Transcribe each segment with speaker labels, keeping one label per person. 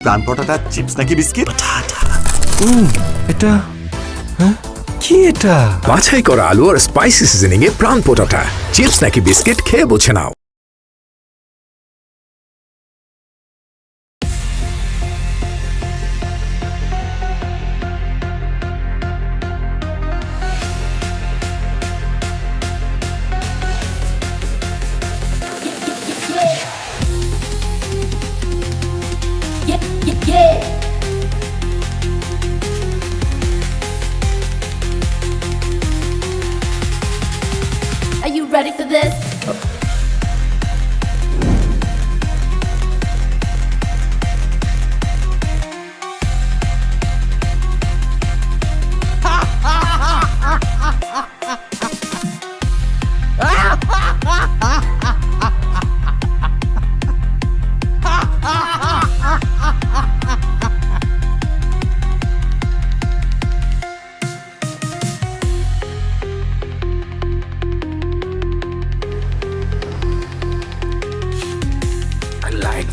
Speaker 1: প্রাণ পটাটা চিপস নাকি বিস্কিট?
Speaker 2: এটা কি এটা?
Speaker 3: বাছাই করা আলু আর স্পাইসি সিজনিং এ প্রাণ পোটাটা চিপস নাকি বিস্কিট খেয়ে বুঝে নাও।
Speaker 4: Are you ready for this?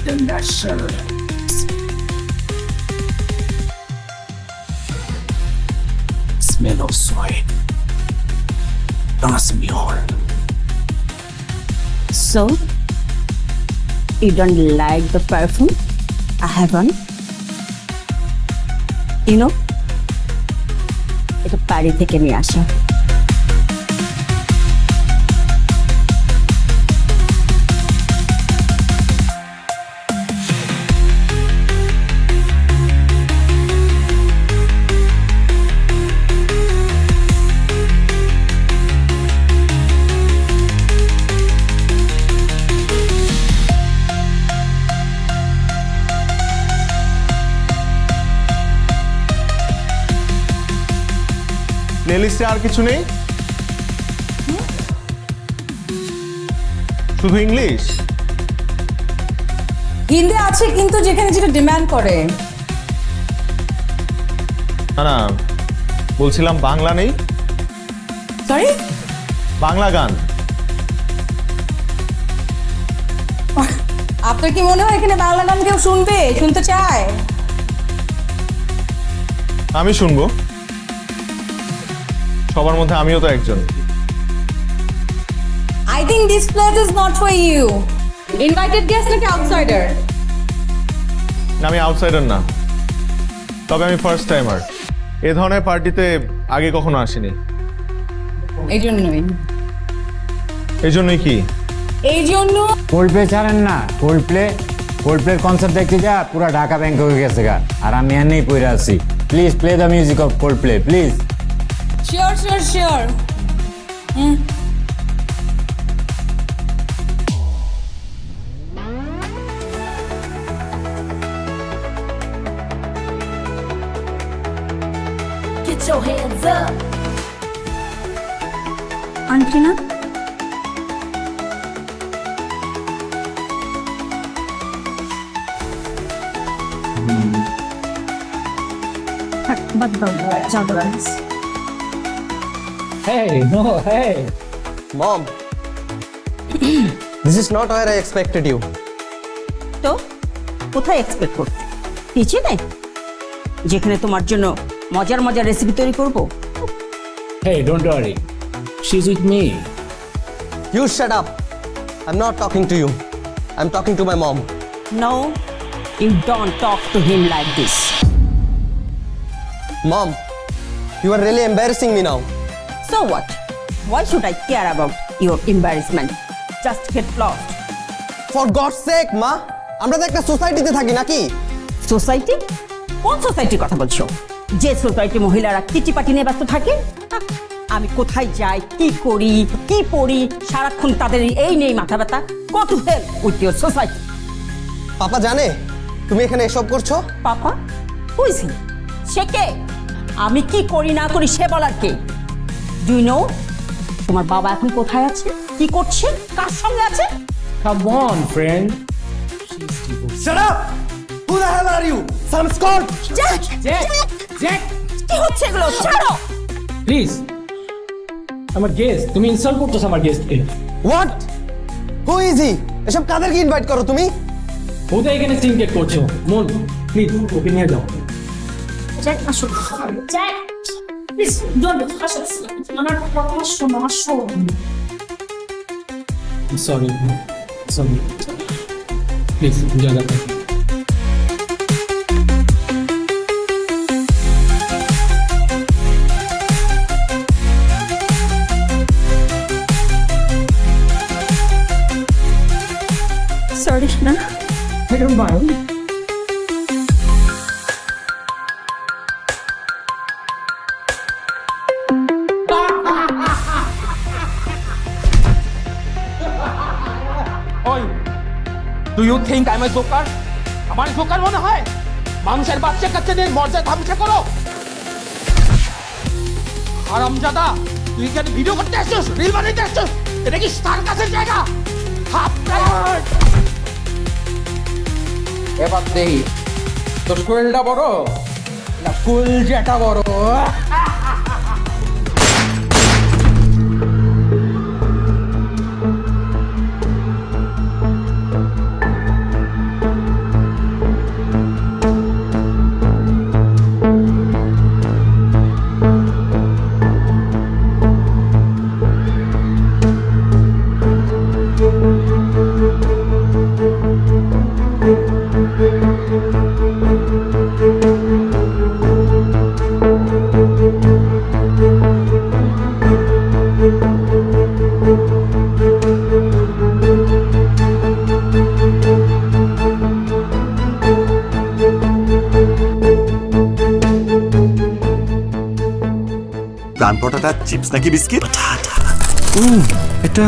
Speaker 3: The natural smell of soil. Trust me all.
Speaker 5: So, you don't like the perfume I have on? You know, এটা প্যারি থেকে নিয়ে আসা।
Speaker 6: প্লেলিস্টে আর কিছু নেই, শুধু ইংলিশ?
Speaker 7: হিন্দি আছে, কিন্তু যেখানে যেটা ডিমান্ড করে।
Speaker 6: না না, বলছিলাম বাংলা নেই?
Speaker 7: সরি,
Speaker 6: বাংলা গান।
Speaker 7: আপনার কি মনে হয় এখানে বাংলা গান কেউ শুনবে, শুনতে চায়?
Speaker 6: আমি শুনবো, সবার মধ্যে আমিও তো একজন।
Speaker 7: I think this place is not for you. Invited guest নাকি outsider?
Speaker 6: না, আমি আউটসাইডার না, তবে আমি ফার্স্ট টাইমার। এ ধরনের পার্টিতে আগে কখনো আসিনি।
Speaker 7: এই জন্যই।
Speaker 6: এই জন্যই কি?
Speaker 7: এই জন্য
Speaker 8: কোল্ডপ্লে ছাড়েন না। কোল্ডপ্লের কনসার্ট দেখতে যা পুরো ঢাকা ব্যাংক হয়ে গেছে গা, আর আমি এমনিই পড়ে আছি। Please play the music of Coldplay please.
Speaker 7: Sure.
Speaker 4: Get your hands up.
Speaker 5: Aunty না? থাক, বাদ দাও, যাও please.
Speaker 9: Hey, no, hey.
Speaker 10: Mom, this is not where I expected you.
Speaker 5: তো কোথায় এক্সপেক্ট করতে? কিচেনে, যেখানে তোমার জন্য মজার মজার রেসিপি তৈরি করব?
Speaker 9: Hey, don't worry. She's with me.
Speaker 10: You shut up. I'm not talking to you. I'm talking to my mom.
Speaker 5: No, you don't talk to him like this.
Speaker 10: Mom, you are really embarrassing me now.
Speaker 5: So what? Why should I care about your embarrassment? Just get lost.
Speaker 10: For God's sake, মা, আমরা তো একটা সোসাইটিতে থাকি নাকি?
Speaker 5: Society? কোন সোসাইটির কথা বলছো? যে সোসাইটি মহিলারা কিটি পাটি নিয়ে ব্যস্ত থাকে? আমি কোথায় যাই, কি করি, কি পড়ি, সারাক্ষণ তাদের এই নেই মাথা ব্যথা। কত হেল্প উইথ ইউর সোসাইটি।
Speaker 10: পাপা জানে তুমি এখানে এসব করছো?
Speaker 5: পাপা? হুইজ হি? সে কে? আমি কি করি না করি সে বলার কে? ডু ইউ নো তোমার বাবা এখন কোথায় আছে, কি করছে, কার সঙ্গে আছে?
Speaker 9: Come on, friend.
Speaker 10: Shut up! Who the hell are you? Some scorn!
Speaker 5: Jack!
Speaker 9: Jack,
Speaker 5: কি হচ্ছে এগুলো? ছাড়ো!
Speaker 9: please. আমার গেস্ট, তুমি ইনসাল্ট করতেছো আমার গেস্টকে।
Speaker 10: What? Who is he? এসব কাদেরকে ইনভাইট করো তুমি?
Speaker 9: কোথায় এখানে সিনকেট করছো? মন প্লিজ ওকে নিয়ে যাও।
Speaker 7: জ্যাক আসো জ্যাক প্লিজ ডোন্ট আসো আমার কথা শোনো আসো
Speaker 9: সরি সরি প্লিজ জায়গা থেকে।
Speaker 5: সরি না
Speaker 9: I don't mind.
Speaker 11: Do you think I'm a joker? আমার জোকার মনে হয়? মানুষের বাচ্চা কাচ্চাদের মর্যাদা ধ্বংস করো। হারামজাদা, তুই এখানে ভিডিও করতে আসছিস, রিল বানাইতে আসছিস? এটা কি সার্কাসের জায়গা? Half tired. এবার দেখি তোর শরীরটা বড় না কলজাটা বড়?
Speaker 1: প্রাণ পটাটা চিপস নাকি বিস্কিট?
Speaker 2: এটা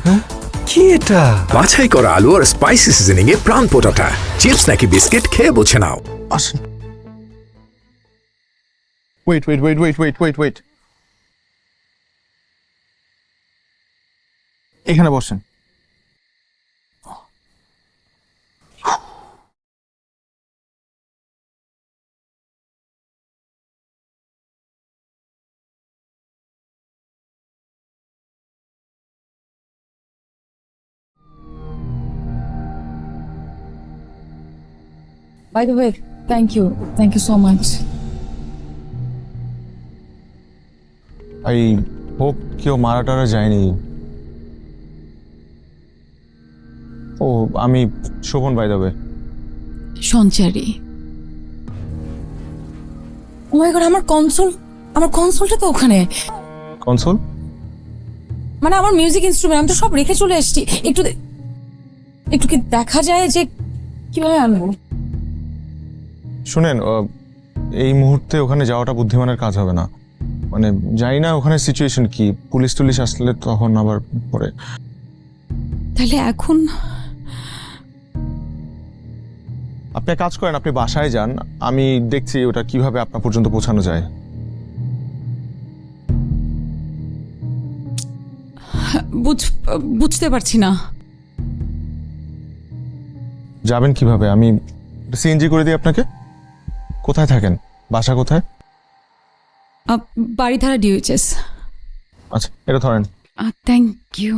Speaker 2: হ্যাঁ কি এটা?
Speaker 3: বাছাই করা আলু আর স্পাইসি সিজনিং এ প্রাণ পোটাটা চিপস নাকি বিস্কিট খেয়ে বুঝে নাও।
Speaker 6: আসেন। Wait wait wait wait wait wait wait, এখানে বসেন।
Speaker 7: By the way, thank you so much.
Speaker 6: I hope কেউ মারা টারা যায়নি। ও আমি Shobhan, by the way.
Speaker 7: Sanchari. Oh my god, আমার কনসোলটা তো ওখানে।
Speaker 6: কনসোল
Speaker 7: মানে আমার মিউজিক ইনস্ট্রুমেন্ট আমি তো সব রেখে চলে এসেছি। একটু কি দেখা যায় যে কিভাবে আনবো?
Speaker 6: শুনেন, এই মুহূর্তে ওখানে যাওয়াটা বুদ্ধিমানের কাজ হবে না। মানে জানি না ওখানে সিচুয়েশন কি, পুলিশ টুলিশ আসলে তখন আবার পরে।
Speaker 7: তাহলে এখন
Speaker 6: আপনি এক কাজ করেন, আপনি বাসায় যান, আমি দেখছি ওটা কিভাবে আপনার পর্যন্ত পৌঁছানো যায়।
Speaker 7: বুঝতে পারছি না।
Speaker 6: যাবেন কিভাবে? আমি সিএনজি করে দিই আপনাকে। কোথায় থাকেন? বাসা কোথায়?
Speaker 7: বাড়িধারা ডিউএইচএস।
Speaker 6: আচ্ছা, এটা ধরেন।
Speaker 7: Thank you.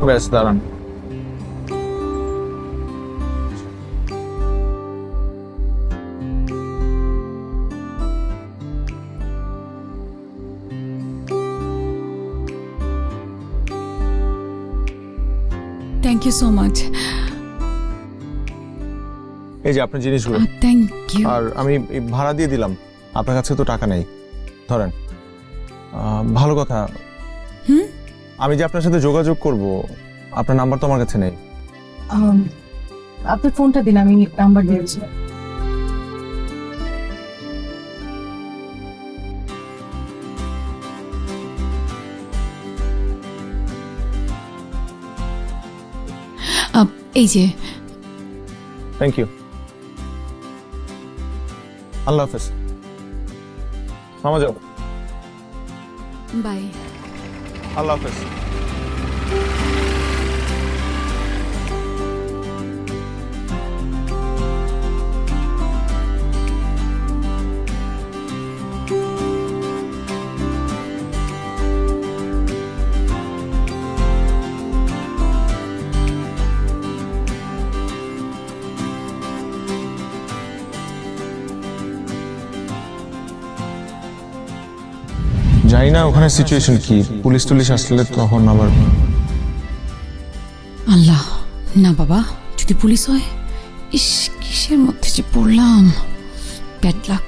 Speaker 6: ব্যাস দাঁড়ান।
Speaker 7: Thank you so much.
Speaker 6: এই যে আপনার জিনিসগুলো।
Speaker 7: Thank you.
Speaker 6: আর আমি ভাড়া দিয়ে দিলাম, আপনার কাছে তো টাকা নেই, ধরেন। ভালো কথা, আমি যে আপনার সাথে যোগাযোগ করব, আপনার নাম্বার তো আমার কাছে নেই।
Speaker 7: আপনার ফোনটা দিন, আমি নাম্বার দিয়েছি। এই যে।
Speaker 6: Thank you. আল্লাহ হাফেজ। মামা যাও।
Speaker 7: বাই।
Speaker 6: আল্লাহ হাফেজ। জানি না ওখানে সিচুয়েশন কি, পুলিশ টুলিশ আসলে তখন আবার।
Speaker 7: আল্লাহ না বাবা, যদি পুলিশ হয়, ইস কিসের মধ্যে যে পড়লাম, bad luck.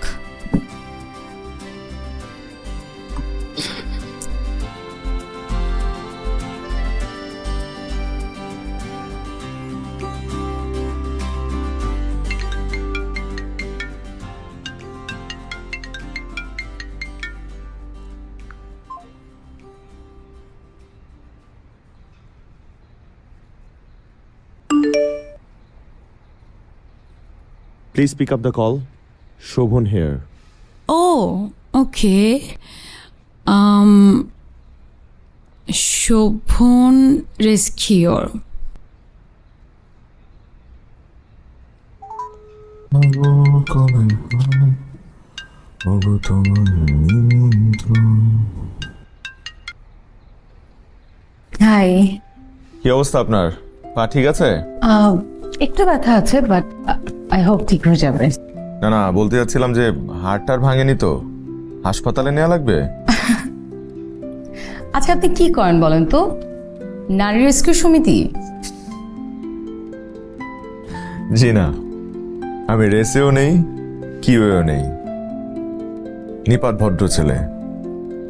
Speaker 1: Please pick up the call. Shobhan here.
Speaker 7: Oh, okay. Shobhan Rescuer.
Speaker 12: Hi,
Speaker 6: কি অবস্থা আপনার? পা ঠিক আছে?
Speaker 12: একটু ব্যথা আছে বাট আই হোপ ঠিক হয়ে যাবে।
Speaker 6: না না, বলতে যাচ্ছিলাম যে হাড়টার ভাঙেনি তো, হাসপাতালে নেওয়া লাগবে।
Speaker 12: আচ্ছা আপনি কি করেন বলেন তো? নারী রেস্কিউ সমিতি?
Speaker 6: জি না, আমি রেসেও নেই, কিউও নেই। নিপাত ভদ্র ছেলে,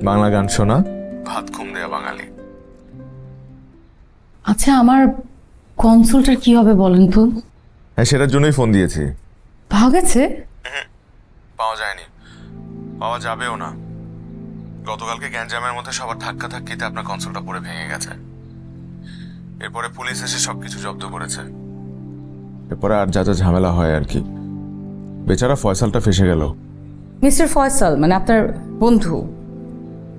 Speaker 6: বাংলা গান শোনা, ভাত ঘুম দেয়া বাঙালি।
Speaker 12: আচ্ছা আমার কনসাল্টার কি হবে বলেন তো?
Speaker 6: হ্যাঁ, সেটার জন্যই ফোন দিয়েছি।
Speaker 12: পাওয়া গেছে?
Speaker 6: পাওয়া যায়নি, পাওয়া যাবেও না। গতকালকে গ্যাঞ্জামের মধ্যে সবার ধাক্কা ধাক্কিতে আপনার কনসোলটা পড়ে ভেঙে গেছে। এরপরে পুলিশ এসে সবকিছু জব্দ করেছে। এরপরে আর যা যা ঝামেলা হয় আর কি। বেচারা ফয়সালটা ফেসে গেল।
Speaker 12: মিস্টার ফয়সাল মানে আপনার বন্ধু,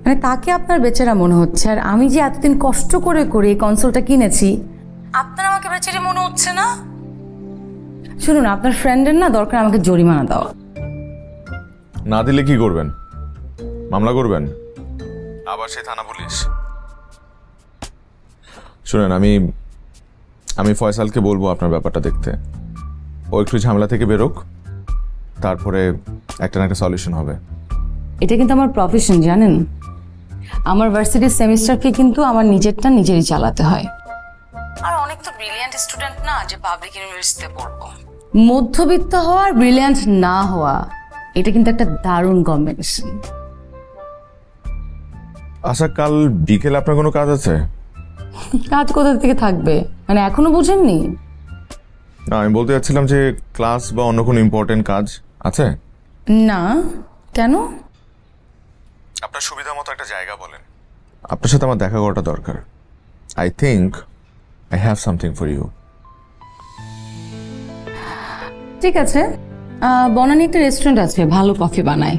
Speaker 12: মানে তাকে আপনার বেচারা মনে হচ্ছে, আর আমি যে এতদিন কষ্ট করে করে এই কনসোলটা কিনেছি, আপনার আমাকে বেচারি মনে হচ্ছে না? শুনুন, আপনার ফ্রেন্ডের না দরকার আমাকে জরিমানা দেওয়া।
Speaker 6: না দিলে কি করবেন? মামলা করবেন? আবার সেই থানা পুলিশ? শুনেন, আমি ফয়সালকে বলবো আপনার ব্যাপারটা দেখতে। ও একটু ঝামেলা থেকে বেরোক, তারপরে একটা না একটা সলিউশন হবে।
Speaker 12: এটা কিন্তু আমার প্রফেশন জানেন। আমার ভার্সিটির সেমিস্টারকে কিন্তু আমার নিজেরটা নিজেরই চালাতে হয়। আর অনেক তো ব্রিলিয়ান্ট স্টুডেন্ট না যে পাবলিক ইউনিভার্সিটিতে পড়বো। মধ্যবিত্ত হওয়া আর ব্রিলিয়ান্ট না হওয়া, এটা কিন্তু একটা দারুণ কম্বিনেশন।
Speaker 6: আচ্ছা, কাল বিকেলে আপনার কোনো কাজ আছে?
Speaker 12: কাজ কোথা থেকে থাকবে, মানে এখনো বুঝেননি?
Speaker 6: না, আমি বলতে চাচ্ছিলাম যে ক্লাস বা অন্য কোনো ইম্পর্টেন্ট কাজ আছে?
Speaker 12: না, কেন?
Speaker 6: আপনার সুবিধা মতো একটা জায়গা বলেন। আপনার সাথে আমার দেখা করাটা দরকার। I think I have something for you.
Speaker 12: ঠিক আছে, বনানী একটা রেস্টুরেন্ট আছে, ভালো কফি বানায়,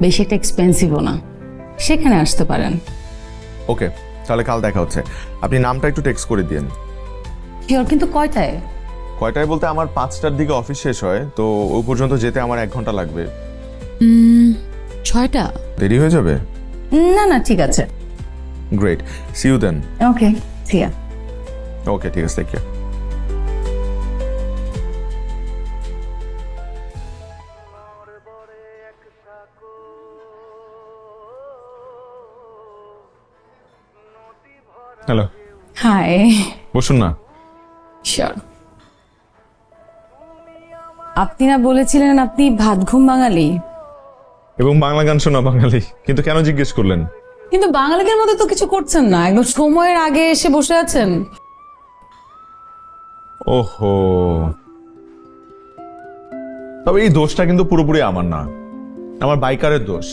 Speaker 12: বেশি একটা এক্সপেন্সিভও না, সেখানে আসতে পারেন।
Speaker 6: ওকে, তাহলে কাল দেখা হচ্ছে। আপনি নামটা একটু টেক্সট করে দিন।
Speaker 12: শিওর, কিন্তু কয়টায়?
Speaker 6: কয়টায় বলতে আমার 5টার দিকে অফিস শেষ হয়, তো ওই পর্যন্ত যেতে আমার 1 ঘন্টা লাগবে।
Speaker 7: 6টা?
Speaker 6: দেরি হয়ে যাবে?
Speaker 12: না না, ঠিক আছে।
Speaker 6: Great, see you then.
Speaker 12: Okay, see ya.
Speaker 6: Okay, ঠিক আছে, টেক কেয়ার। Hello,
Speaker 12: high.
Speaker 6: বসুন না।
Speaker 12: শিওর। আপনি না বলেছিলেন আপনি ভাত ঘুম বাঙালি,
Speaker 6: এবং বাংলা গান শোনা বাঙালি, কিন্তু কেন জিজ্ঞেস করলেন?
Speaker 12: কিন্তু বাঙালিদের মধ্যে তো কিছু করছেন না, একদম সময়ের আগে এসে বসে আছেন।
Speaker 6: ওহো, তবে এই দোষটা কিন্তু পুরোপুরি আমার না, আমার বাইকারের দোষ।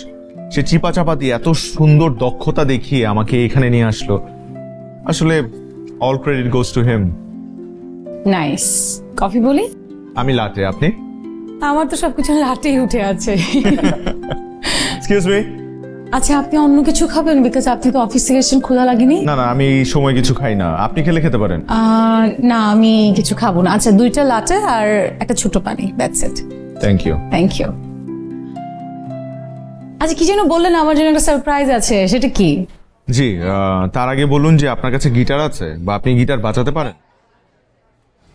Speaker 6: সে চিপা চাপা দিয়ে এত সুন্দর দক্ষতা দেখিয়ে আমাকে এখানে নিয়ে আসলো। আসলে all credit goes to him.
Speaker 12: Nice. Coffee বলি?
Speaker 6: আমি লাটে, আপনি?
Speaker 12: আমার তো সবকিছু লাটেই উঠে আছে।
Speaker 6: এক্সকিউজ মি,
Speaker 12: আচ্ছা আপনি অন্য কিছু খাবেন বিকজ আপনি তো অফিস থেকে এসেছেন, ক্ষুধা লাগেনি?
Speaker 1: না না, আমি এই সময় কিছু খাই না, আপনি খেলে খেতে পারেন।
Speaker 12: না আমি কিছু খাবো না। আচ্ছা 2টা লাটে আর একটা ছোট পানি, that's it.
Speaker 1: Thank you.
Speaker 12: Thank you. আচ্ছা কি যেন বললেন, আমার জন্য একটা সারপ্রাইজ আছে, সেটা কি?
Speaker 1: জি, তার আগে বলুন যে আপনার কাছে গিটার আছে বা আপনি গিটার বাজাতে পারেন?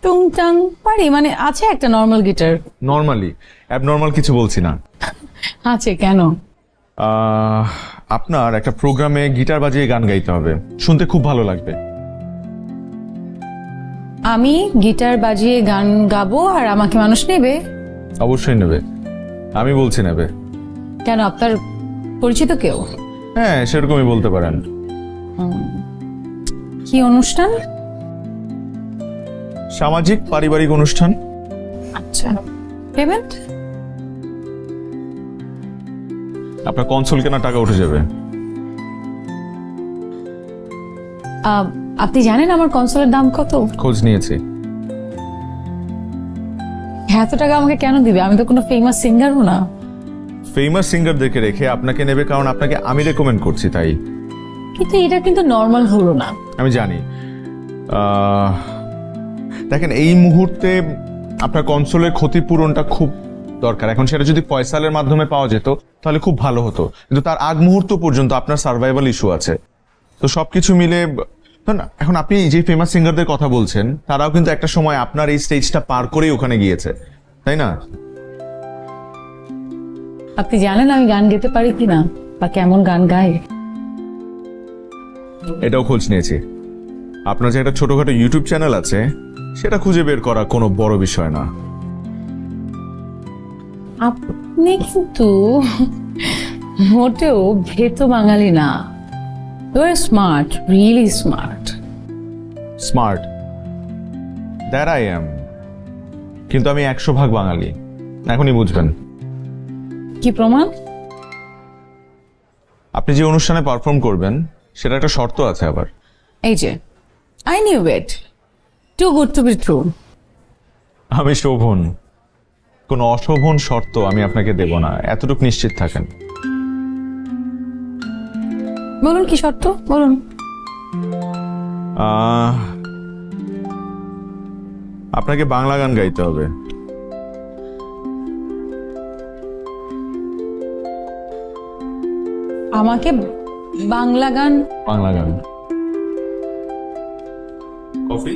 Speaker 12: টুংটাং পারি, মানে আছে একটা নর্মাল গিটার।
Speaker 1: নর্মালি, অ্যাবনর্মাল কিছু বলছি না।
Speaker 12: আছে কেন?
Speaker 1: আপনার একটা প্রোগ্রামে গিটার বাজিয়ে গান গাইতে হবে, শুনতে খুব ভালো লাগবে।
Speaker 12: আমি গিটার বাজিয়ে গান গাবো আর আমাকে মানুষ নেবে?
Speaker 1: অবশ্যই নেবে, আমি বলছি নেবে।
Speaker 12: কেন, আপনার পরিচিত কেউ?
Speaker 1: হ্যাঁ, সেরকমই বলতে পারেন।
Speaker 12: কি অনুষ্ঠান?
Speaker 1: সামাজিক পারিবারিক অনুষ্ঠান।
Speaker 12: আচ্ছা, পেমেন্ট?
Speaker 1: আপনার কনসোল কেনার টাকা উঠে যাবে।
Speaker 12: আপনি জানেন আমার কনসোলের দাম কত?
Speaker 1: খোঁজ নিয়েছি।
Speaker 12: এত টাকা আমাকে কেন দিবে? আমি তো কোনো ফেমাস সিঙ্গারও না।
Speaker 1: ফেমাস সিঙ্গারদেরকে রেখে আপনাকে নেবে কারণ আপনাকে আমি রেকমেন্ড করছি তাই।
Speaker 12: কিন্তু এটা কিন্তু নর্মাল হলো না।
Speaker 1: আমি জানি। দেখেন, এই মুহূর্তে আপনার কনসোলের ক্ষতিপূরণটা খুব দরকার। এখন সেটা যদি ফয়সালের মাধ্যমে পাওয়া যেত তাহলে খুব ভালো হতো, কিন্তু তার আগ মুহূর্ত পর্যন্ত আপনার সার্ভাইভাল ইস্যু আছে। তো সবকিছু মিলে না, এখন আপনি যে ফেমাস সিঙ্গারদের কথা বলছেন তারাও কিন্তু একটা সময় আপনার এই স্টেজটা পার করেই ওখানে গিয়েছে, তাই না?
Speaker 12: আপনি জানেন আমি গান গেতে পারি কিনা বা কেমন গান গাই?
Speaker 1: এটাও খোঁজ নিয়েছি। আপনার যে একটা ছোটখাটো ইউটিউব চ্যানেল আছে সেটা খুঁজে বের করা কোনো বড় বিষয় না।
Speaker 12: আপনি কিন্তু মোটেও ভেতো বাঙালি না। You are smart, really smart.
Speaker 1: Smart, that I am, কিন্তু আমি 100% বাঙালি। এখনই বুঝবেন।
Speaker 12: কি প্রমাণ?
Speaker 1: আপনি যে অনুষ্ঠানে পারফর্ম করবেন সেটা একটা শর্ত আছে আবার।
Speaker 12: এই যে I knew it, too good to be true.
Speaker 1: আমি শোভন, কোনো অশোভন শর্ত আমি আপনাকে দেব না, এতটুকু নিশ্চিত থাকেন।
Speaker 12: বলুন কি শর্ত, বলুন।
Speaker 1: আপনাকে বাংলা গান গাইতে হবে।
Speaker 12: আমাকে বাংলা গান?
Speaker 1: বাংলা গান। কফি?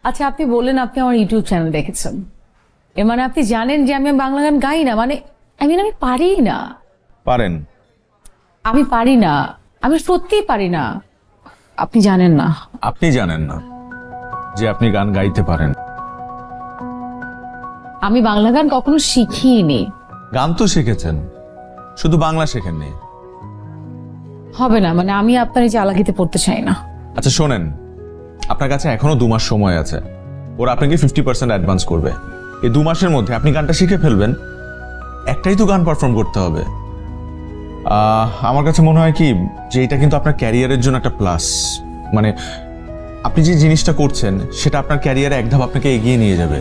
Speaker 12: আচ্ছা আপনি বললেন আপনি আমার ইউটিউব চ্যানেল দেখেছেন, এর মানে আপনি জানেন যে আমি বাংলা গান গাই না? মানে আমি পারি না।
Speaker 1: পারেন?
Speaker 12: আমি পারি না, আমি সত্যিই পারি না। আপনি জানেন না।
Speaker 1: আপনি জানেন না যে আপনি গান গাইতে পারেন?
Speaker 12: আমি বাংলা গান কখনো শিখিনি।
Speaker 1: গান তো শিখেছেন, শুধু বাংলা শেখেননি।
Speaker 12: হবে না, মানে আমি আপনার এই চালাকিতে পড়তে চাই না।
Speaker 1: আচ্ছা শোনেন, আপনার কাছে এখনো 2 মাস সময় আছে। ওরা আপনাকে 50% অ্যাডভান্স করবে। এই 2 মাসের মধ্যে আপনি গানটা শিখে ফেলবেন। একটাই তো গান পারফর্ম করতে হবে। আমার কাছে মনে হয় কি যে এটা কিন্তু আপনার ক্যারিয়ারের জন্য একটা প্লাস। মানে আপনি যে জিনিসটা করছেন সেটা আপনার ক্যারিয়ারে এক ধাপ আপনাকে এগিয়ে নিয়ে যাবে।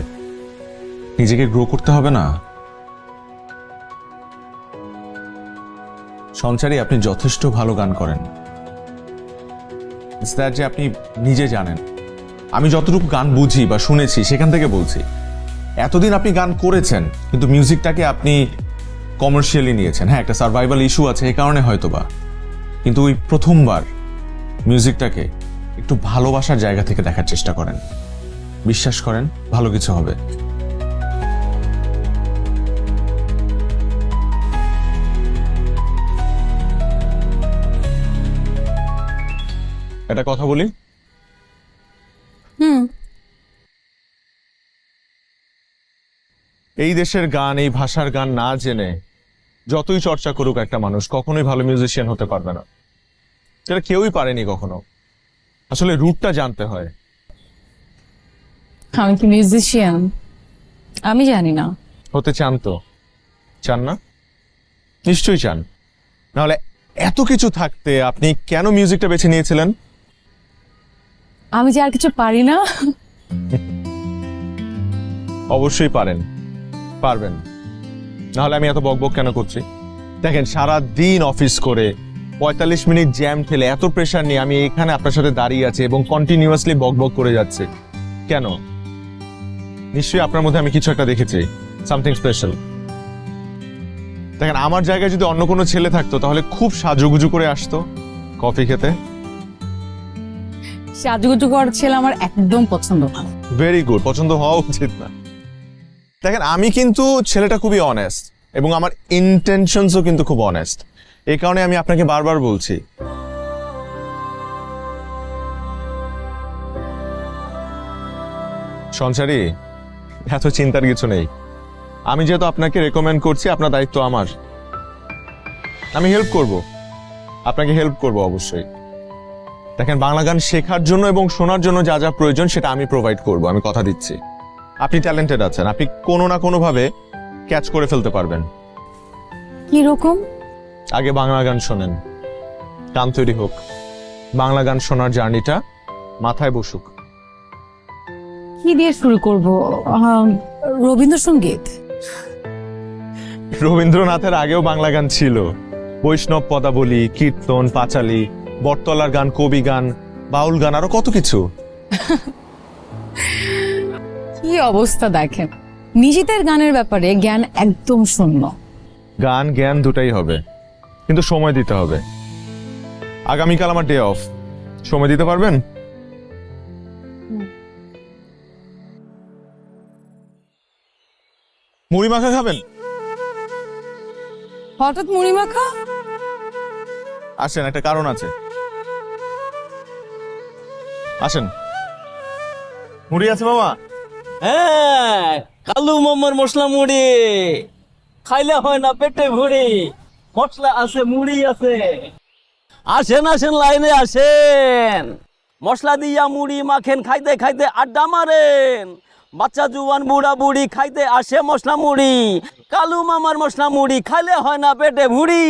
Speaker 1: নিজেকে গ্রো করতে হবে না? সঞ্চারী, আপনি যথেষ্ট ভালো গান করেন, যে আপনি নিজে জানেন। আমি যতটুকু গান বুঝি বা শুনেছি সেখান থেকে বলছি, এতদিন আপনি গান করেছেন কিন্তু মিউজিকটাকে আপনি কমার্শিয়ালি নিয়েছেন। হ্যাঁ, একটা সার্ভাইভাল ইস্যু আছে এই কারণে হয়তোবা, কিন্তু ওই প্রথমবার মিউজিকটাকে একটু ভালোবাসার জায়গা থেকে দেখার চেষ্টা করেন। বিশ্বাস করেন, ভালো কিছু হবে। একটা কথা বলি, এই দেশের গান, এই ভাষার গান না জেনে যতই চর্চা করুক একটা মানুষ, কখনোই ভালো মিউজিশিয়ান হতে পারবে না। সেটা কেউই পারেনি কখনো। আসলে রুটটা জানতে হয়।
Speaker 12: আমি কি মিউজিশিয়ান? আমি জানি না।
Speaker 1: হতে চান তো? চান না? নিশ্চয়ই চান, নাহলে এত কিছু থাকতে আপনি কেন মিউজিকটা বেছে নিয়েছিলেন?
Speaker 12: আমি যে আর কিছু পারি না।
Speaker 1: অবশ্যই পারবেন, নাহলে আমি এত বকবক কেন করছি? দেখেন, সারা দিন অফিস করে 45 মিনিট জ্যাম ঠেলে এত প্রেশার নিয়ে আমি এখানে আপনার সাথে দাঁড়িয়ে আছি এবং কন্টিনিউয়াসলি বকবক করে যাচ্ছে কেন? নিশ্চয়ই আপনার মধ্যে আমি কিছু একটা দেখেছি, সামথিং স্পেশাল। দেখেন, আমার জায়গায় যদি অন্য কোনো ছেলে থাকতো তাহলে খুব সাজুগুজু করে আসতো কফি খেতে।
Speaker 12: সাজুগুজু করার ছেলে আমার একদম পছন্দ না।
Speaker 1: ভেরি গুড, পছন্দ হওয়া উচিত না। দেখেন, আমি কিন্তু ছেলেটা খুবই অনেস্ট এবং আমার ইন্টেনশনসও কিন্তু খুব অনেস্ট। এই কারণে আমি আপনাকে বারবার বলছি, সঞ্চারী, এত চিন্তার কিছু নেই। আমি যেহেতু আপনাকে রেকমেন্ড করছি, আপনার দায়িত্ব আমার। আমি হেল্প করব, আপনাকে হেল্প করব অবশ্যই। দেখেন, বাংলা গান শেখার জন্য এবং শোনার জন্য যা যা প্রয়োজন সেটা আমি প্রোভাইড করব, আমি কথা দিচ্ছি। আপনি ট্যালেন্টেড আছেন, আপনি কোনো না কোনো ভাবে ক্যাচ করে ফেলতে পারবেন।
Speaker 12: কি রকম?
Speaker 1: আগে বাংলা গান শোনেন, গান তৈরি হোক, বাংলা গান শোনার জার্নিটা মাথায় বসুক।
Speaker 12: কি দিয়ে শুরু করব? রবীন্দ্রসঙ্গীত?
Speaker 1: রবীন্দ্রনাথের আগেও বাংলা গান ছিল, বৈষ্ণব পদাবলী, কীর্তন, পাঁচালী, বটতলার গান, কবি গান, বাউল গান, আরো কত কিছু।
Speaker 12: কি অবস্থা দেখেন, নিজেদের গানের ব্যাপারে জ্ঞান একদম শূন্য।
Speaker 1: গান জ্ঞান দুটাই হবে, কিন্তু সময় দিতে হবে। আগামীকাল আমার ডে অফ, সময় দিতে পারবেন? মুড়ি মাখা খাবেন?
Speaker 12: হঠাৎ মুড়ি মাখা?
Speaker 1: আসেন, একটা কারণ আছে, আসেন। মুড়ি আছে মামা?
Speaker 10: হ্যাঁ, কালু মামার মশলা মুড়ি খাইলে হয় না পেটে ভরি, মশলা আছে, মুড়ি আছে। আসেন আসেন, লাইনে আসেন, মশলা দিয়া মুড়ি মাখেন, খাইতে খাইতে আড্ডা মারেন। বাচ্চা জুয়ান বুড়া বুড়ি খাইতে আসে মশলা মুড়ি, কালু মামার মশলা মুড়ি খাইলে হয় না পেটে ভুড়ি।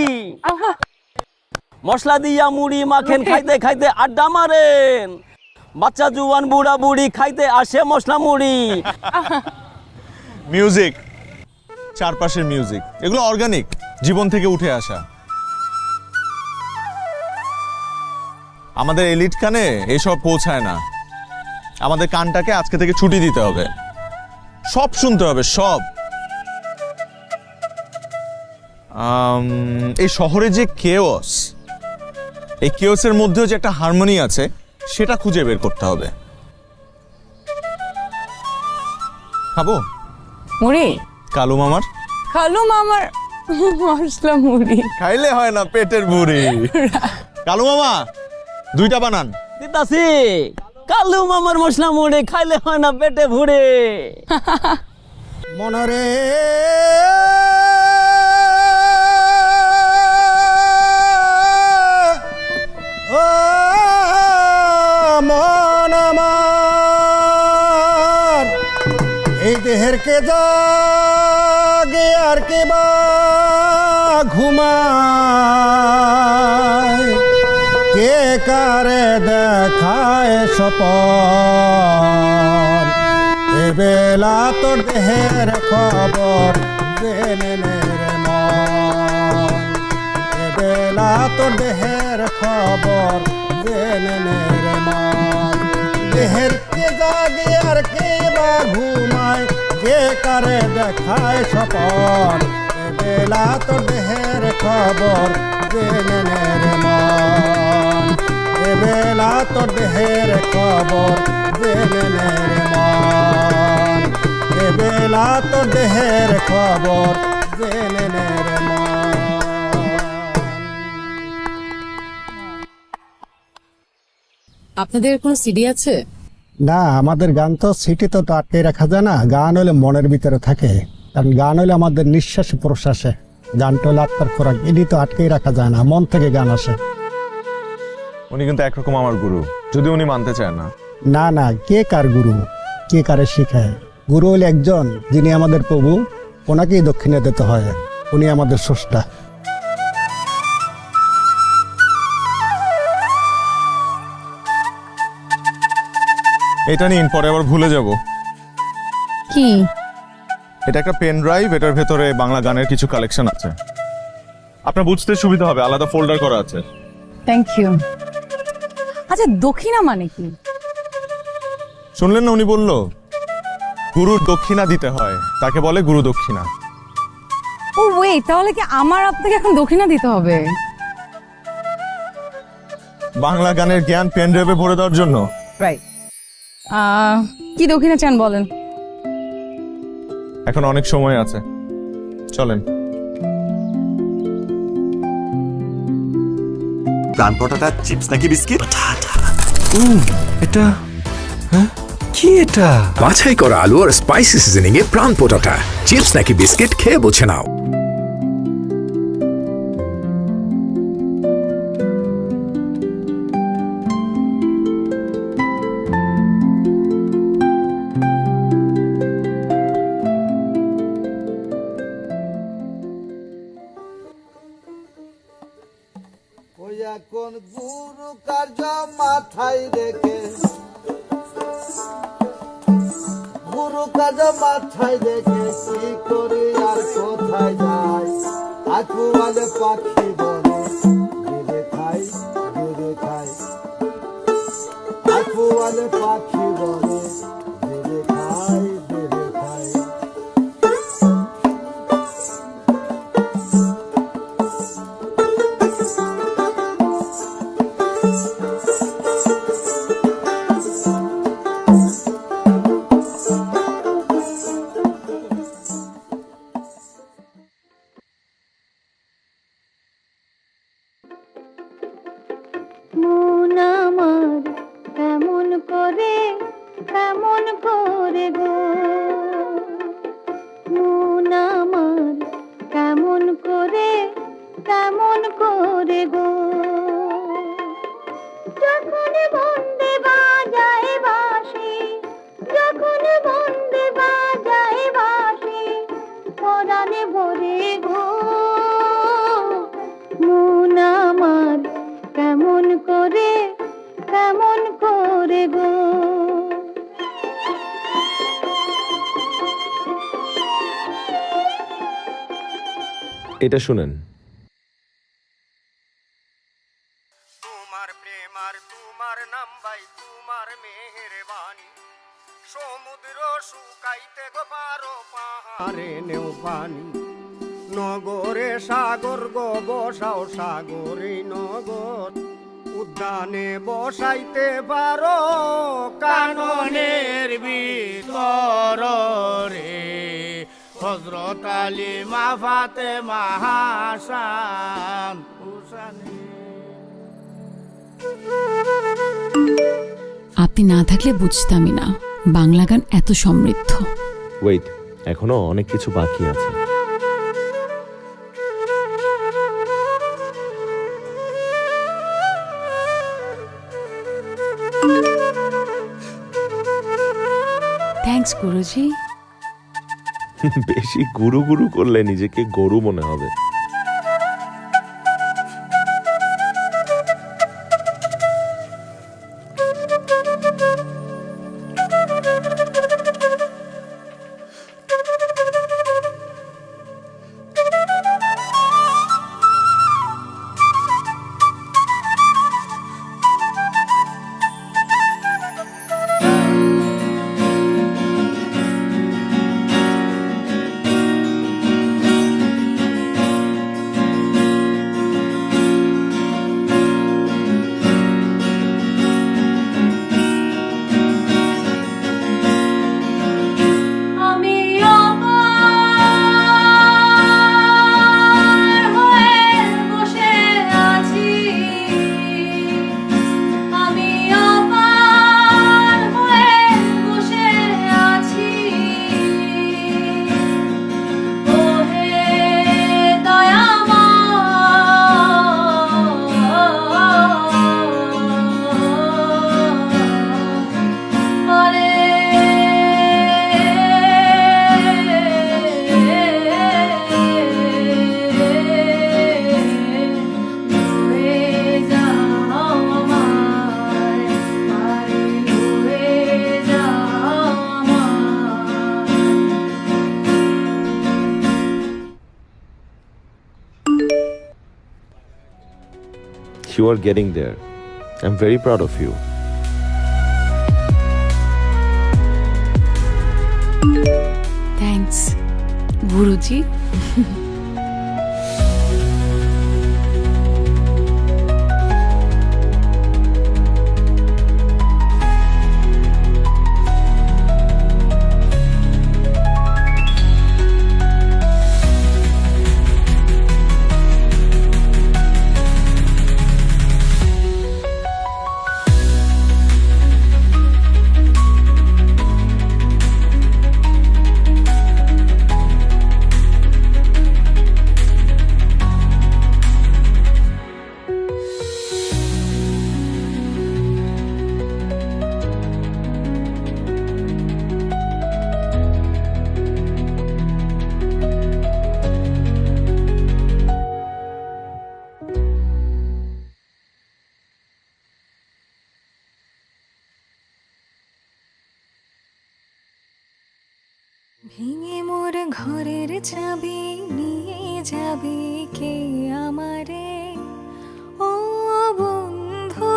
Speaker 10: মশলা দিয়া মুড়ি মাখেন, খাইতে খাইতে আড্ডা মারেন। বাচ্চা জুয়ান বুড়া বুড়ি খাইতে আসে মশলা মুড়ি।
Speaker 1: মিউজিক, চারপাশের মিউজিক, এগুলো অর্গানিক, জীবন থেকে উঠে আসা। আমাদের এলিট কানে এসব পৌঁছায় না। আমাদের কানটাকে আজকে থেকে ছুটি দিতে হবে, সব শুনতে হবে, সব। এই শহরে যে কেওস, এই কেওসের মধ্যেও যে একটা হারমোনি আছে সেটা খুঁজে বের করতে হবে। খাবো
Speaker 12: মুড়ি?
Speaker 1: কালু মামার?
Speaker 12: কালু মামার মশলা মুড়ি
Speaker 1: খাইলে হয় না পেটের বুড়ি। কালু মামা, 2টা বানান।
Speaker 10: দিতাছি, কালু মামার মশলা মুড়ি খাইলে হয় না পেটে ভুড়ি।
Speaker 11: মনরে ও মন আমার, এই দেহের কে জাগে আর কে বা ঘুমায়, কে কারে দেখায় সপন, এ বেলা তোর দেহের খবর জেনে নে রে মন, এ বেলা তোর দেহের খবর জেনে নে রে মন। দেহের কে জাগে আর কে বা ঘুমায়, কে কারে দেখায় সপন, এ বেলা তোর দেহের খবর জেনে নে রে মন, এ বেলা তোর দেহের খবর জেনে নে রে মন, এ বেলা তোর দেহের খবর জেনে নে রে মন।
Speaker 12: আপনাদের কোনো সিডি আছে?
Speaker 11: না, আমাদের গান তো সিটিতে তো আটকে রাখা যায় না, গান হলে মনের ভিতরে থাকে, কারণ গান হলে আমাদের নিঃশ্বাস প্রশ্বাসে, গানটা হলে আত্মার খোরাক, এটি তো আটকেই রাখা যায় না, মন থেকে গান আসে।
Speaker 1: উনি কিন্তু একরকম আমার গুরু, যদি উনি মানতে চায় না।
Speaker 11: না না, কে কার গুরু, কে কারে শিখায়? গুরু হলে একজন, যিনি আমাদের প্রভু, ওনাকেই দক্ষিণে দিতে হয়, উনি আমাদের স্রষ্টা।
Speaker 1: এটা নিন, পরে আবার ভুলে যাব।
Speaker 12: কি?
Speaker 1: এটা একটা পেন ড্রাইভ, এটার ভেতরে বাংলা গানের কিছু কালেকশন আছে। আপনার বুঝতে সুবিধা হবে, আলাদা ফোল্ডার করা আছে।
Speaker 12: Thank you. আচ্ছা, দক্ষিণা মানে কি?
Speaker 1: শুনলেন না, উনি বলল গুরুর দক্ষিণা দিতে হয়, তাকে বলে গুরু দক্ষিণা।
Speaker 12: ও ওয়েট, তাহলে কি আমার আপনাকে এখন দক্ষিণা দিতে হবে?
Speaker 1: বাংলা গানের জ্ঞান পেন ড্রাইভে ভরে দেওয়ার জন্য।
Speaker 12: রাইট। কি দক্ষিণা চান বলেন?
Speaker 1: এখন অনেক সময় আছে, চলেন।
Speaker 2: প্রাণ পটাটা চিপস নাকি বিস্কিট? এটা কি এটা?
Speaker 3: বাছাই করা আলু আর স্পাইসি সিজনিং এ প্রাণ পোটাটা। চিপস নাকি বিস্কিট, খেয়ে বুঝে নাও।
Speaker 11: ওই এখন গুরু কার্য মাথায় রেখে, গুরু কার্য মাথায় রেখে কি করি আর কোথায় যাই? আকুয়ালে পাখি বলে দূরে খাই, দূরে খাই। আকুয়ালে পাখি বলে দূরে খাই, দূরে খাই।
Speaker 4: মন আমার কেমন করে গো, মন আমার কেমন করে গো, যখন বন্দে বাজায় বাঁশি, যখন বন্দে বাজায় বাঁশি, পরাণে ভরে গো, মন আমার কেমন করে গো।
Speaker 1: এটা শুনেন।
Speaker 11: তোমার প্রেম আর তোমার নাম ভাই, তোমার মেহেরবানি, সমুদ্র শুকাইতে গো পারো পাহাড়ে নেও পানি। নগরে সাগর গো বসাও, সাগরে নগর, উদ্যানে বসাইতে পারো কাননের ভিতর রে। হযরত আলী মা ফাতেমা হাসান হুসাইন।
Speaker 7: আপনি না থাকলে বুঝতামই না বাংলা গান এত সমৃদ্ধ।
Speaker 1: ওয়েট, এখনো অনেক কিছু বাকি আছে।
Speaker 7: থ্যাঙ্কস গুরুজি।
Speaker 1: বেশি গুরু গুরু করলে নিজেকে গরু মনে হবে।
Speaker 6: You are getting there. I'm very proud of you.
Speaker 12: Thanks গুরুজি।
Speaker 4: ভেঙে মোর ঘরের চাবি নিয়ে যাবে কে আমারে, ও বন্ধু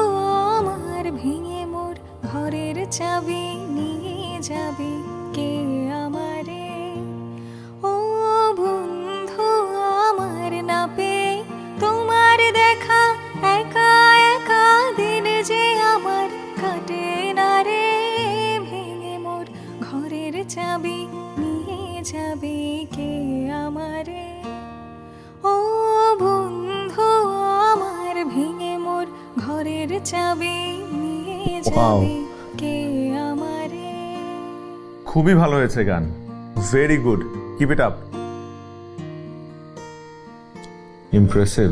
Speaker 4: আমার ভেঙে মোর ঘরের চাবি নিয়ে যাবে কে আমারে, ও বন্ধু আমার না পেয়ে তোমার দেখা একা একা দিন যে আমার কাটে না রে, ভেঙে মোর ঘরের চাবি নিয়ে যাবে কে আমারে, ও বন্ধু আমার ভেঙে মোর ঘরের চাবি নিয়ে যাবে কে আমারে।
Speaker 1: খুবই ভালো হয়েছে গান, very good, keep it up. Impressive.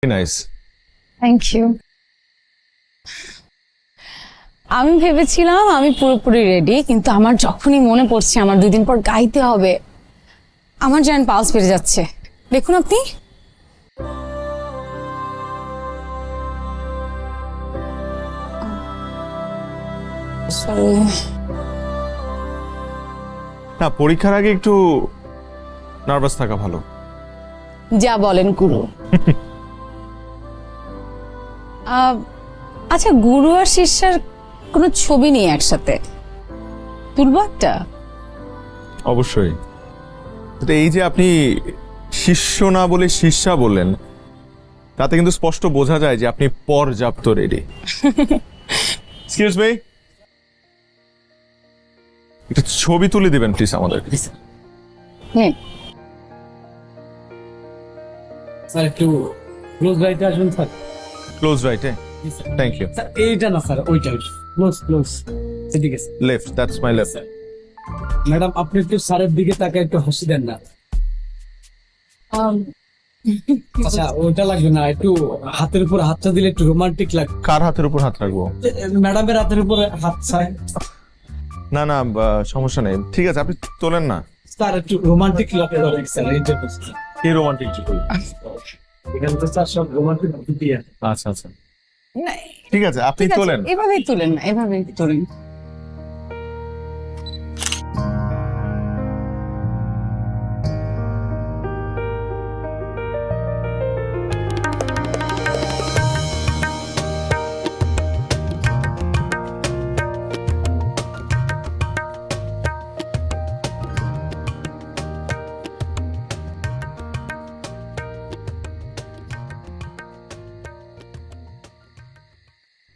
Speaker 1: Nice.
Speaker 12: Thank you. আমি ভেবেছিলাম আমি পুরোপুরি রেডি, কিন্তু আমার যখনই মনে পড়ছে আমার 2 দিন পর গাইতে হবে, আমার যেন পালস বেড়ে যাচ্ছে। দেখুন আপনি।
Speaker 1: না, পরীক্ষার আগে একটু নার্ভাস থাকা ভালো।
Speaker 12: যা বলেন গুরু। আচ্ছা, গুরু আর শিষ্যার কোনো ছবি নেই একসাথে, তুলবো একটা?
Speaker 1: অবশ্যই। তো এই যে আপনি শিষ্য না বলে শিষ্যা বললেন, তাতে কিন্তু স্পষ্ট বোঝা যায় যে আপনি পর্যাপ্ত রেডি। এক্সকিউজ মি, একটা ছবি তুলে দিবেন প্লিজ আমাদের।
Speaker 9: স্যার একটু ক্লোজ রাইটে আসুন স্যার।
Speaker 1: ক্লোজ রাইটে, থ্যাংক ইউ।
Speaker 9: স্যার এইটা না স্যার, ওইটা ক্লোজ ক্লোজ, ঠিক আছে।
Speaker 1: Left, that's my left.
Speaker 9: Madam আপনি একটু স্যারের দিকে তাকে একটু হাসি দেন না। আচ্ছা ওইটা লাগবে না, একটু হাতের উপর হাতটা দিলে একটু রোমান্টিক লাগবে।
Speaker 1: কার হাতের উপর হাত রাখবো?
Speaker 9: ম্যাডামের হাতের উপরে হাত স্যার।
Speaker 1: না না, সমস্যা নেই, ঠিক আছে, আপনি তোলেন না।
Speaker 9: স্যার একটু রোমান্টিক লাগবে স্যার, এই যে
Speaker 1: কি রোমান্টিক?
Speaker 9: এখানে তো স্যার সব রোমান্টিক দিয়ে।
Speaker 1: আচ্ছা আচ্ছা, ঠিক আছে, আপনি তোলেন।
Speaker 12: এভাবেই তোলেন না, এভাবেই তোলেন।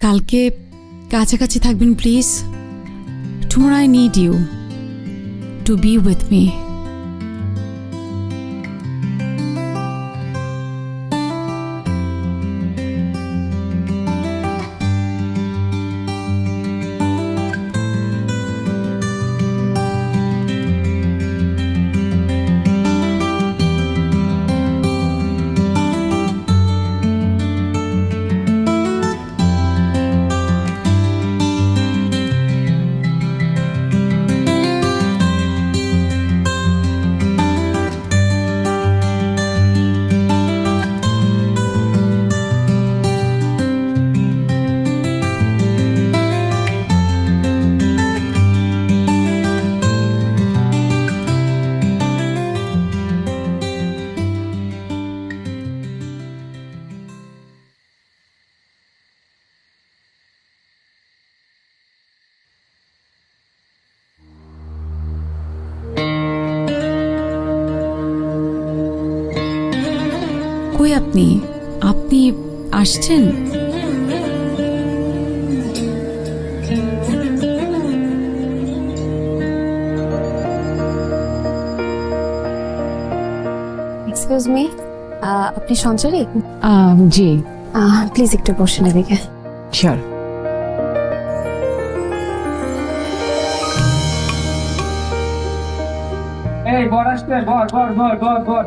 Speaker 7: কালকে কাছাকাছি থাকবেন please. Tomorrow I need you to be with me. কই আপনি? আপনি আসছেন?
Speaker 4: এক্সকিউজ মি, আপনি সঞ্চারী?
Speaker 12: জি,
Speaker 4: প্লিজ একটু বসেন এদিকে।
Speaker 12: শিওর।
Speaker 9: এই বর আসতে, বর বর বর বর বর।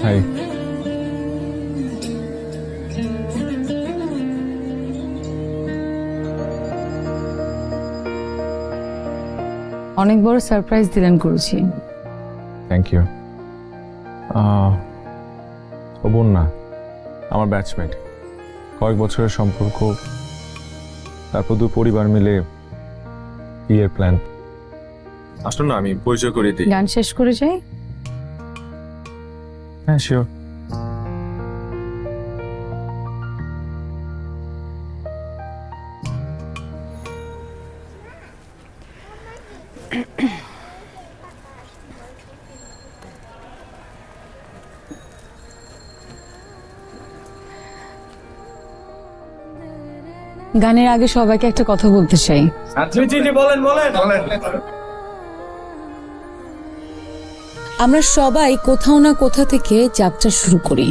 Speaker 1: হাই।
Speaker 12: অনেক বড় সারপ্রাইজ দিলেন গুরুজি।
Speaker 1: Thank you. ও বোন না, আমার ব্যাচমেট, কয়েক বছরের সম্পর্ক, তারপর দু পরিবার মিলে বিয়ের প্ল্যান। আসুন না, আমি পরিচয় করে দিই।
Speaker 12: গান শেষ করে যাই।
Speaker 1: হ্যাঁ শিওর।
Speaker 12: গানের আগে সবাইকে একটা কথা বলতে চাই।
Speaker 9: বলেন বলেন বলেন।
Speaker 7: আমরা সবাই কোথাও না কোথা থেকে যাত্রা শুরু করি,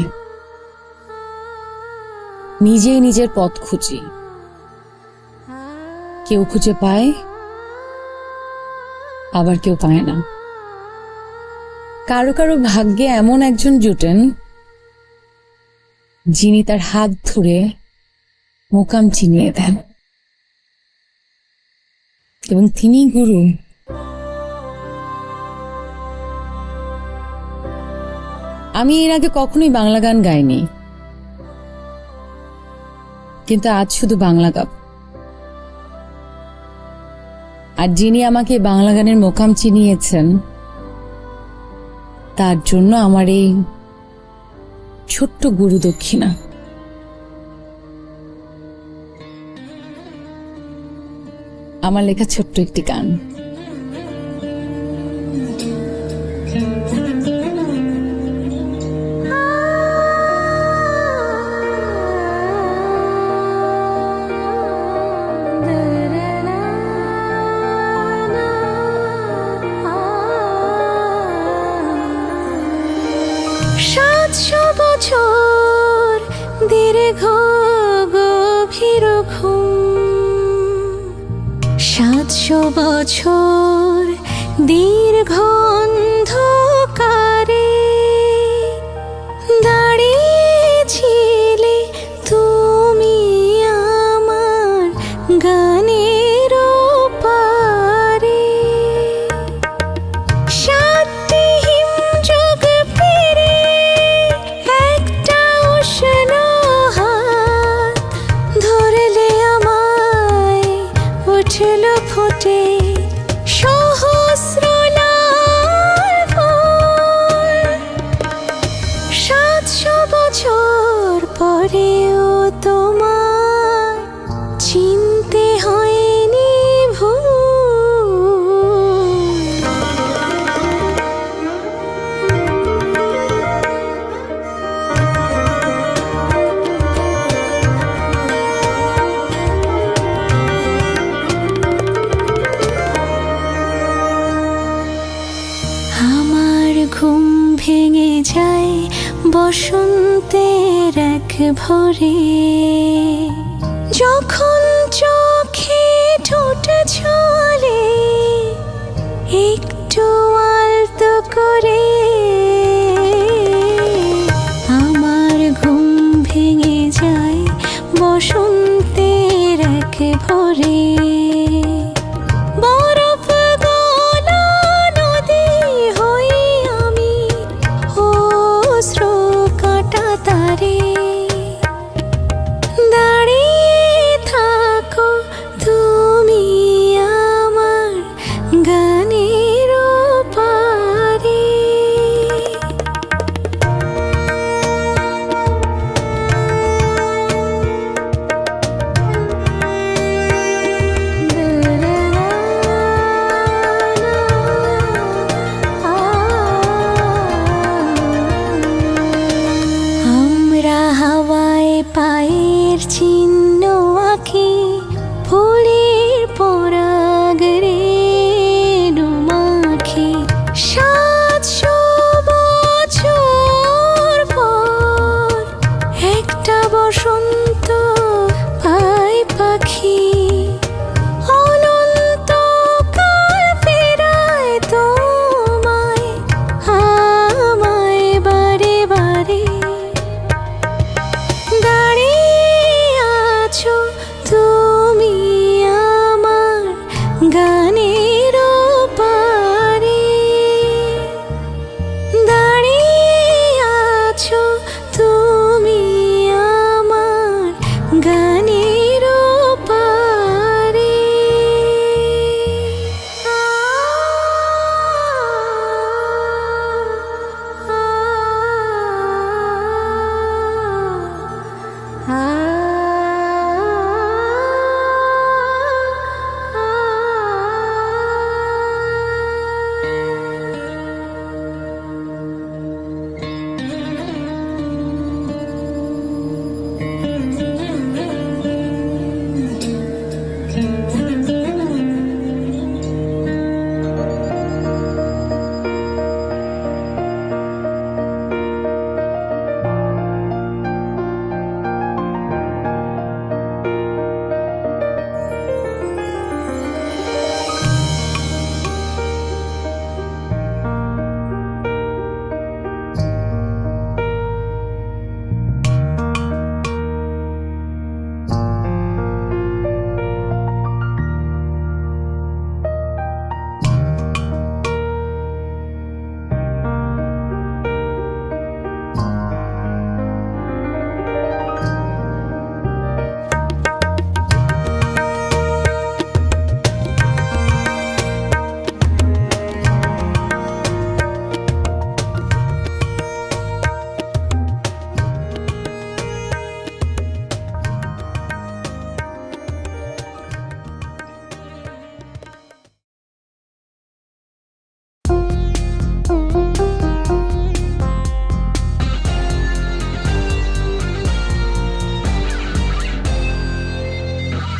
Speaker 7: নিজেই নিজের পথ খুঁজি। কেউ খুঁজে পায়, আবার কেউ পায় না। কারো কারো ভাগ্যে এমন একজন জুটেন যিনি তার হাত ধরে মোকাম চিনিয়ে দেন, এবং তিনি গুরু। আমি এর আগে কখনোই বাংলা গান গাইনি, কিন্তু আজ শুধু বাংলা গাব। আর যিনি আমাকে বাংলা গানের মোকাম চিনিয়েছেন, তার জন্য আমার এই ছোট্ট গুরু দক্ষিণা। আমার লেখা ছোট্ট একটি গান।
Speaker 4: বছর দীর্ঘ গভীর ঘুম বছর দীর্ঘ অন্ধকারে দাঁড়িয়েছিলে তুমি আমার গানের পারে। সাতটি হিমযুগ পেরে একটা উষ্ণ হাত ধরলে আমায় উঠল ফুটে সহস্র লাল ফুল। 700 বছর পরেও তোমার চিনতে হয়নি ভুল। আমার ঘুম ভেঙে যায় বসন্তের এক ভোরে, যখন চোখে ঠোঁট ছলে একটু আলতো করে। আমার ঘুম ভেঙে যায় বসন্তের এক ভোরে, বরফ গলা নদী হই আমি অশ্রু কাঁটা তারে। দাঁড়িয়ে থাকো তুমি আমার গানের পারে। আমরা হাওয়ায় পায়ের চিহ্ন আঁকি, ফুলের পরাগ রেণু মাখি। 700 বছর পর একটা বসন্ত পাই পাখি। অনন্তকাল ফেরায় তোমায় আমায় বারে বারে। দাঁড়িয়ে আছো তুমি আমার গানের পারে। দাঁড়িয়ে আছো তুমি আমার গানের পারে।